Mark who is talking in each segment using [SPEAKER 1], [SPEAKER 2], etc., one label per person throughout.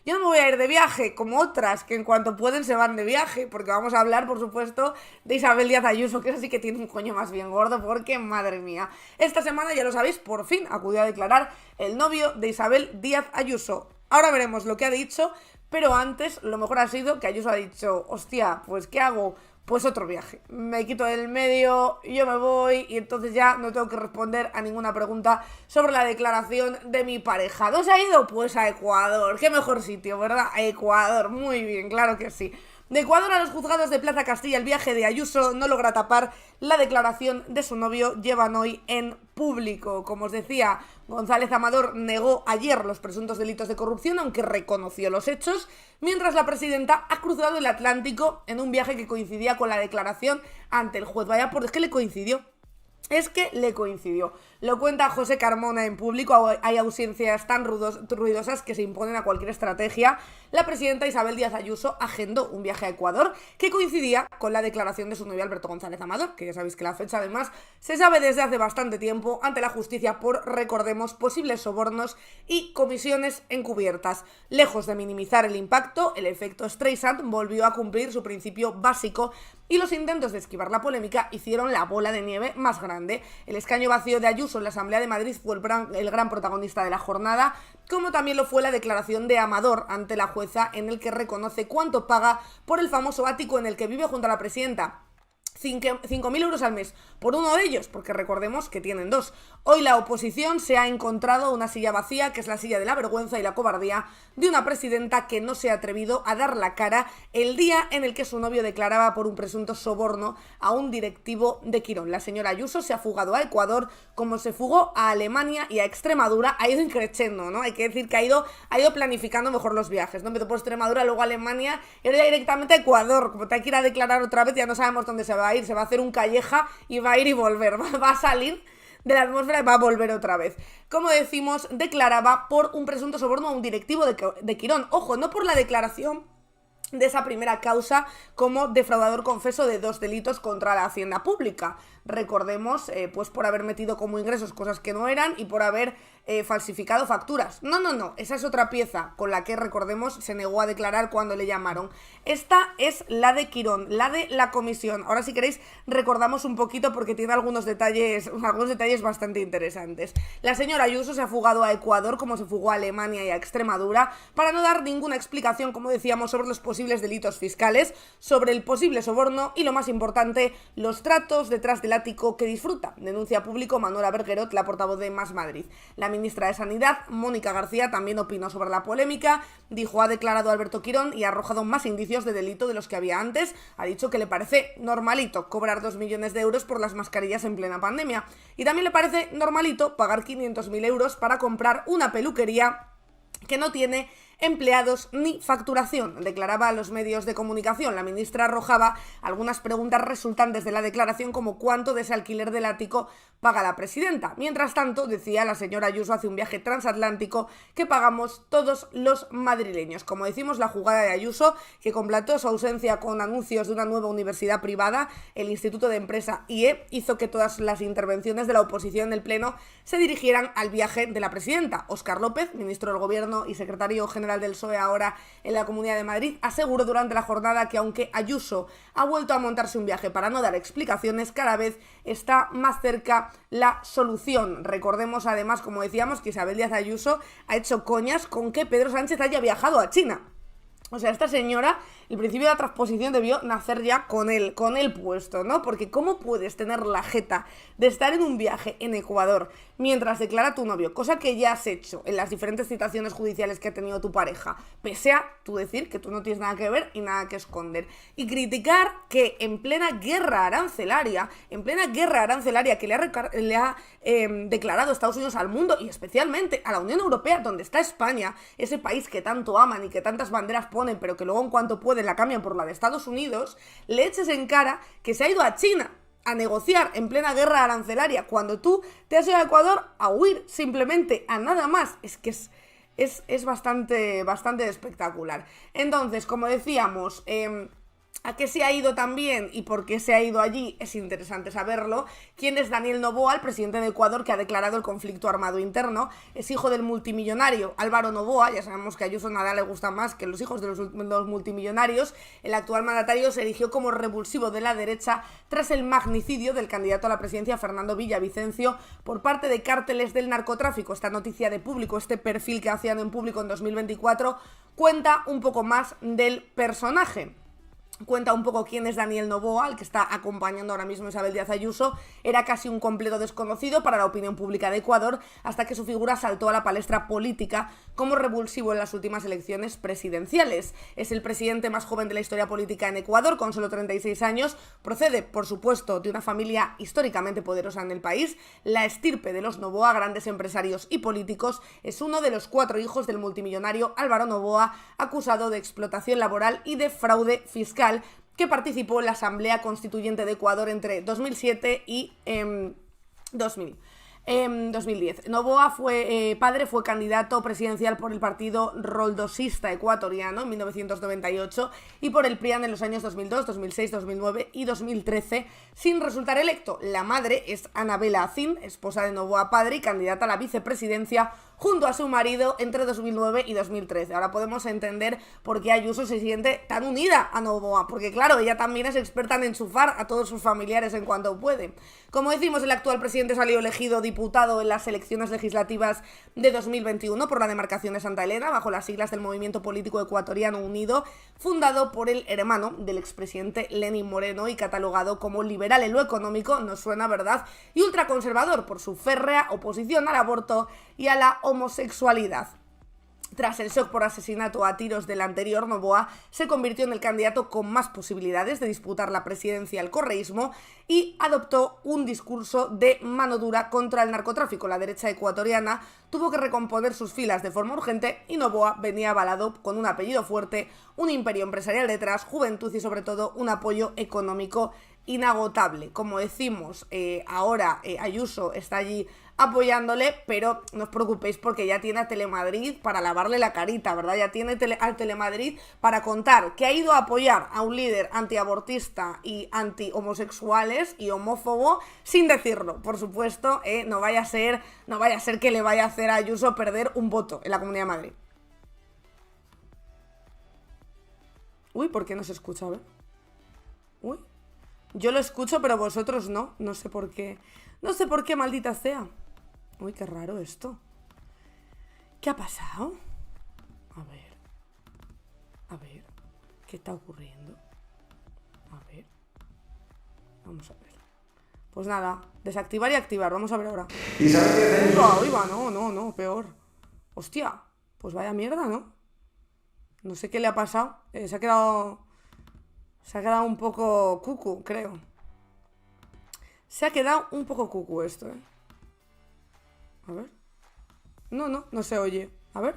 [SPEAKER 1] Yo no me voy a ir de viaje como otras que en cuanto pueden se van de viaje, porque vamos a hablar, por supuesto, de Isabel Díaz Ayuso, que esa sí que tiene un coño más bien gordo, porque madre mía. Esta semana, ya lo sabéis, por fin acudió a declarar el novio de Isabel Díaz Ayuso. Ahora veremos lo que ha dicho, pero antes lo mejor ha sido que Ayuso ha dicho, hostia, pues ¿qué hago? Pues otro viaje. Me quito del medio, yo me voy y entonces ya no tengo que responder a ninguna pregunta sobre la declaración de mi pareja. ¿Dónde se ha ido? Pues a Ecuador. Qué mejor sitio, ¿verdad? A Ecuador. Muy bien, claro que sí. De Ecuador a los juzgados de Plaza Castilla, el viaje de Ayuso no logra tapar la declaración de su novio. Llevan hoy en público. Como os decía, González Amador negó ayer los presuntos delitos de corrupción, aunque reconoció los hechos, mientras la presidenta ha cruzado el Atlántico en un viaje que coincidía con la declaración ante el juez. Vaya, por es que le coincidió. Es que le coincidió. Lo cuenta José Carmona en público. Hay ausencias tan ruidosas que se imponen a cualquier estrategia. La presidenta Isabel Díaz Ayuso agendó un viaje a Ecuador que coincidía con la declaración de su novio Alberto González Amador, que ya sabéis que la fecha además se sabe desde hace bastante tiempo ante la justicia por, recordemos, posibles sobornos y comisiones encubiertas. Lejos de minimizar el impacto, el efecto Streisand volvió a cumplir su principio básico y los intentos de esquivar la polémica hicieron la bola de nieve más grande. El escaño vacío de Ayuso en la Asamblea de Madrid fue el gran protagonista de la jornada, como también lo fue la declaración de Amador ante la jueza, en el que reconoce cuánto paga por el famoso ático en el que vive junto a la presidenta. 5.000 euros al mes por uno de ellos, porque recordemos que tienen dos. Hoy la oposición se ha encontrado una silla vacía, que es la silla de la vergüenza y la cobardía de una presidenta que no se ha atrevido a dar la cara el día en el que su novio declaraba por un presunto soborno a un directivo de Quirón. La señora Ayuso se ha fugado a Ecuador como se fugó a Alemania y a Extremadura. Ha ido increciendo, ¿no? Hay que decir que ha ido planificando mejor los viajes, ¿no? Empezó por Extremadura, luego a Alemania y ahora ya directamente a Ecuador. Como te quiera declarar otra vez, ya no sabemos dónde se va a ir. Se va a hacer un calleja y va a ir y volver. Va a salir de la atmósfera y va a volver otra vez. Como decimos, declaraba por un presunto soborno a un directivo de Quirón. Ojo, no por la declaración de esa primera causa como defraudador confeso de 2 delitos contra la hacienda pública. Recordemos, pues por haber metido como ingresos cosas que no eran y por haber falsificado facturas. No, esa es otra pieza con la que, recordemos, se negó a declarar cuando le llamaron. Esta es la de Quirón, la de la comisión. Ahora, si queréis, recordamos un poquito porque tiene algunos detalles bastante interesantes. La señora Ayuso se ha fugado a Ecuador como se fugó a Alemania y a Extremadura para no dar ninguna explicación, como decíamos, sobre los posibles delitos fiscales, sobre el posible soborno y, lo más importante, los tratos detrás del ático que disfruta. Denuncia público Manuela Bergerot, la portavoz de Más Madrid. La ministra de Sanidad, Mónica García, también opinó sobre la polémica. Dijo, ha declarado Alberto Quirón y ha arrojado más indicios de delito de los que había antes. Ha dicho que le parece normalito cobrar 2 millones de euros por las mascarillas en plena pandemia. Y también le parece normalito pagar 500.000 euros para comprar una peluquería que no tiene empleados ni facturación, declaraba a los medios de comunicación. La ministra arrojaba algunas preguntas resultantes de la declaración, como cuánto de ese alquiler del ático paga la presidenta. Mientras tanto, decía, la señora Ayuso hace un viaje transatlántico que pagamos todos los madrileños. Como decimos, la jugada de Ayuso, que completó su ausencia con anuncios de una nueva universidad privada, el Instituto de Empresa IE, hizo que todas las intervenciones de la oposición en el Pleno se dirigieran al viaje de la presidenta. Óscar López, ministro del Gobierno y secretario general del PSOE ahora en la Comunidad de Madrid, aseguró durante la jornada que aunque Ayuso ha vuelto a montarse un viaje para no dar explicaciones, cada vez está más cerca la solución. Recordemos además, como decíamos, que Isabel Díaz Ayuso ha hecho coñas con que Pedro Sánchez haya viajado a China. O sea, esta señora, el principio de la transposición debió nacer ya con el puesto, ¿no? Porque ¿cómo puedes tener la jeta de estar en un viaje en Ecuador mientras declara tu novio, cosa que ya has hecho en las diferentes citaciones judiciales que ha tenido tu pareja, pese a tú decir que tú no tienes nada que ver y nada que esconder, y criticar que en plena guerra arancelaria que le ha declarado Estados Unidos al mundo y especialmente a la Unión Europea, donde está España, ese país que tanto aman y que tantas banderas ponen, pero que luego en cuanto pueden la cambian por la de Estados Unidos, le eches en cara que se ha ido a China a negociar en plena guerra arancelaria, cuando tú te has ido a Ecuador a huir simplemente, a nada más. Es que es bastante espectacular. Entonces, como decíamos, ¿A qué se ha ido también y por qué se ha ido allí? Es interesante saberlo. ¿Quién es Daniel Noboa, el presidente de Ecuador que ha declarado el conflicto armado interno? Es hijo del multimillonario Álvaro Noboa. Ya sabemos que a Ayuso nada le gusta más que los hijos de los multimillonarios. El actual mandatario se erigió como revulsivo de la derecha tras el magnicidio del candidato a la presidencia Fernando Villavicencio por parte de cárteles del narcotráfico. Esta noticia de Público, este perfil que hacían en Público en 2024, cuenta un poco más del personaje. Cuenta un poco quién es Daniel Noboa, el que está acompañando ahora mismo a Isabel Díaz Ayuso. Era casi un completo desconocido para la opinión pública de Ecuador hasta que su figura saltó a la palestra política como revulsivo en las últimas elecciones presidenciales. Es el presidente más joven de la historia política en Ecuador, con solo 36 años. Procede, por supuesto, de una familia históricamente poderosa en el país. La estirpe de los Noboa, grandes empresarios y políticos, es uno de los 4 hijos del multimillonario Álvaro Noboa, acusado de explotación laboral y de fraude fiscal, que participó en la Asamblea Constituyente de Ecuador entre 2007 y 2010. Noboa fue candidato presidencial por el Partido Roldosista Ecuatoriano en 1998 y por el PRIAN en los años 2002, 2006, 2009 y 2013, sin resultar electo. La madre es Anabela Acín, esposa de Noboa padre y candidata a la vicepresidencia junto a su marido entre 2009 y 2013. Ahora podemos entender por qué Ayuso se siente tan unida a Noboa, porque claro, ella también es experta en enchufar a todos sus familiares en cuanto puede. Como decimos, el actual presidente salió elegido diputado en las elecciones legislativas de 2021 por la demarcación de Santa Elena, bajo las siglas del Movimiento Político Ecuatoriano Unido, fundado por el hermano del expresidente Lenín Moreno y catalogado como liberal en lo económico, nos suena, ¿verdad?, y ultraconservador por su férrea oposición al aborto y a la homosexualidad. Tras el shock por asesinato a tiros del anterior, Noboa se convirtió en el candidato con más posibilidades de disputar la presidencia al correísmo y adoptó un discurso de mano dura contra el narcotráfico. La derecha ecuatoriana tuvo que recomponer sus filas de forma urgente y Noboa venía avalado con un apellido fuerte, un imperio empresarial detrás, juventud y sobre todo un apoyo económico inagotable. Como decimos, ahora Ayuso está allí apoyándole, pero no os preocupéis porque ya tiene a Telemadrid para lavarle la carita, ¿verdad? Ya tiene a Telemadrid para contar que ha ido a apoyar a un líder antiabortista y anti-homosexuales y homófobo sin decirlo, por supuesto. No vaya a ser que le vaya a hacer a Ayuso perder un voto en la Comunidad de Madrid. Uy, ¿por qué no se escucha? A ver. Uy. Yo lo escucho, pero vosotros no. No sé por qué. No sé por qué, maldita sea. Uy, qué raro esto. ¿Qué ha pasado? A ver. ¿Qué está ocurriendo? A ver. Vamos a ver. Pues nada, desactivar y activar. Vamos a ver ahora. Uy, va, no, peor. Hostia, pues vaya mierda, ¿no? No sé qué le ha pasado. Se ha quedado un poco cucu, creo. Se ha quedado un poco cucu esto, ¿eh? A ver. No se oye. A ver.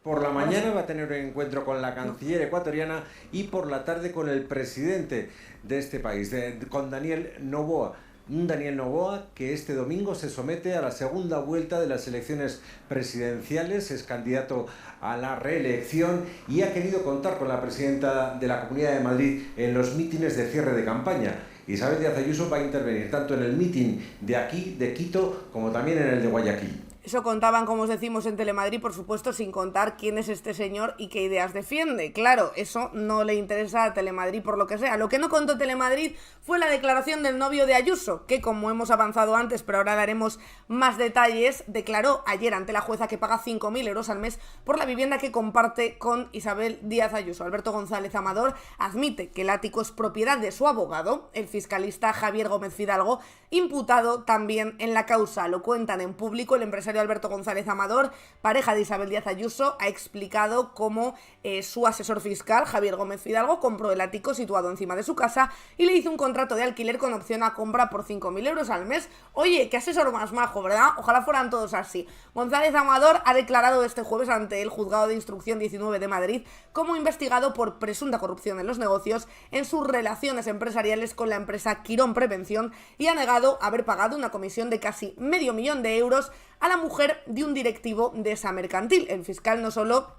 [SPEAKER 2] Por la mañana va a tener un encuentro con la canciller ecuatoriana y por la tarde con el presidente de este país, con Daniel Noboa. Un Daniel Noboa que este domingo se somete a la segunda vuelta de las elecciones presidenciales, es candidato a la reelección y ha querido contar con la presidenta de la Comunidad de Madrid en los mítines de cierre de campaña. Isabel Díaz Ayuso va a intervenir tanto en el mitin de aquí, de Quito, como también en el de Guayaquil.
[SPEAKER 1] Eso contaban, como os decimos, en Telemadrid, por supuesto, sin contar quién es este señor y qué ideas defiende. Claro, eso no le interesa a Telemadrid por lo que sea. Lo que no contó Telemadrid fue la declaración del novio de Ayuso, que, como hemos avanzado antes, pero ahora daremos más detalles, declaró ayer ante la jueza que paga 5.000 euros al mes por la vivienda que comparte con Isabel Díaz Ayuso. Alberto González Amador admite que el ático es propiedad de su abogado, el fiscalista Javier Gómez Fidalgo, imputado también en la causa. Lo cuentan en Público. El empresario Alberto González Amador, pareja de Isabel Díaz Ayuso, ha explicado cómo su asesor fiscal, Javier Gómez Fidalgo, compró el ático situado encima de su casa y le hizo un contrato de alquiler con opción a compra por 5.000 euros al mes. Oye, qué asesor más majo, ¿verdad? Ojalá fueran todos así. González Amador ha declarado este jueves ante el Juzgado de Instrucción 19 de Madrid como investigado por presunta corrupción en los negocios en sus relaciones empresariales con la empresa Quirón Prevención y ha negado haber pagado una comisión de casi $500.000 a la mujer de un directivo de esa mercantil. El fiscal no solo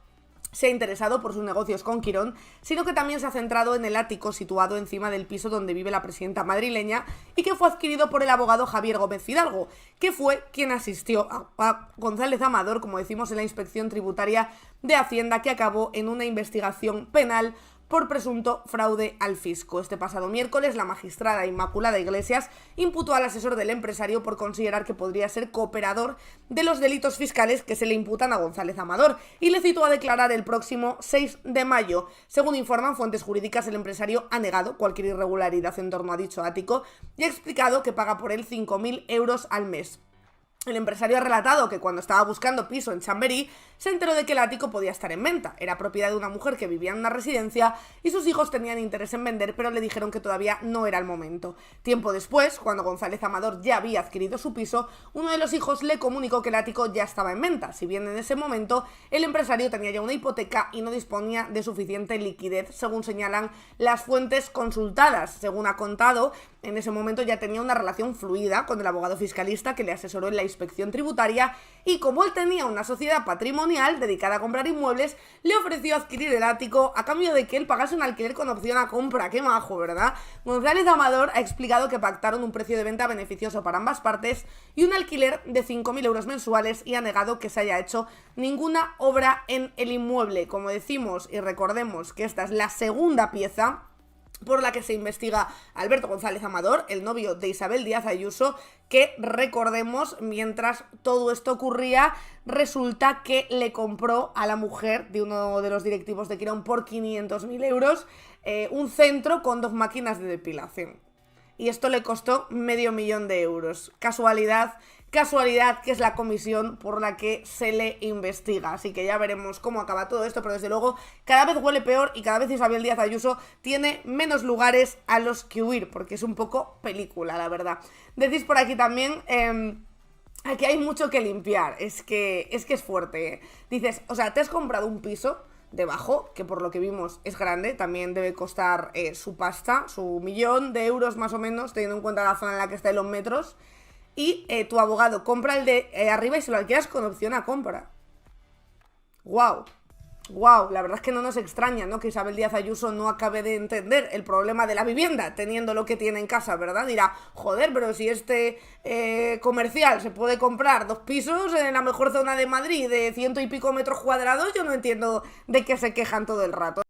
[SPEAKER 1] se ha interesado por sus negocios con Quirón, sino que también se ha centrado en el ático situado encima del piso donde vive la presidenta madrileña y que fue adquirido por el abogado Javier Gómez Fidalgo, que fue quien asistió a González Amador, como decimos, en la inspección tributaria de Hacienda, que acabó en una investigación penal por presunto fraude al fisco. Este pasado miércoles, la magistrada Inmaculada Iglesias imputó al asesor del empresario por considerar que podría ser cooperador de los delitos fiscales que se le imputan a González Amador y le citó a declarar el próximo 6 de mayo. Según informan fuentes jurídicas, el empresario ha negado cualquier irregularidad en torno a dicho ático y ha explicado que paga por él 5.000 euros al mes. El empresario ha relatado que cuando estaba buscando piso en Chamberí, se enteró de que el ático podía estar en venta. Era propiedad de una mujer que vivía en una residencia y sus hijos tenían interés en vender, pero le dijeron que todavía no era el momento. Tiempo después, cuando González Amador ya había adquirido su piso, uno de los hijos le comunicó que el ático ya estaba en venta. Si bien en ese momento el empresario tenía ya una hipoteca y no disponía de suficiente liquidez, según señalan las fuentes consultadas. Según ha contado, en ese momento ya tenía una relación fluida con el abogado fiscalista que le asesoró en la inspección tributaria y como él tenía una sociedad patrimonial dedicada a comprar inmuebles, le ofreció adquirir el ático a cambio de que él pagase un alquiler con opción a compra. ¡Qué majo!, ¿verdad? González Amador ha explicado que pactaron un precio de venta beneficioso para ambas partes y un alquiler de 5.000 euros mensuales y ha negado que se haya hecho ninguna obra en el inmueble. Como decimos y recordemos que esta es la segunda pieza por la que se investiga a Alberto González Amador, el novio de Isabel Díaz Ayuso, que recordemos, mientras todo esto ocurría, resulta que le compró a la mujer de uno de los directivos de Quirón por 500.000 euros un centro con 2 máquinas de depilación. Y esto le costó 500.000 euros. Casualidad que es la comisión por la que se le investiga. Así que ya veremos cómo acaba todo esto, pero desde luego cada vez huele peor y cada vez Isabel Díaz Ayuso tiene menos lugares a los que huir, porque es un poco película, la verdad. Decís por aquí también, aquí hay mucho que limpiar, es que es fuerte, ¿eh? Dices, o sea, te has comprado un piso debajo, que por lo que vimos es grande, también debe costar su pasta, su 1.000.000 de euros más o menos, teniendo en cuenta la zona en la que está y los metros, y tu abogado compra el de arriba y se lo alquilas con opción a compra. ¡Guau! ¡Guau! La verdad es que no nos extraña, ¿no?, que Isabel Díaz Ayuso no acabe de entender el problema de la vivienda, teniendo lo que tiene en casa, ¿verdad? Dirá, joder, pero si este comercial se puede comprar 2 pisos en la mejor zona de Madrid de 100 y pico metros cuadrados, yo no entiendo de qué se quejan todo el rato.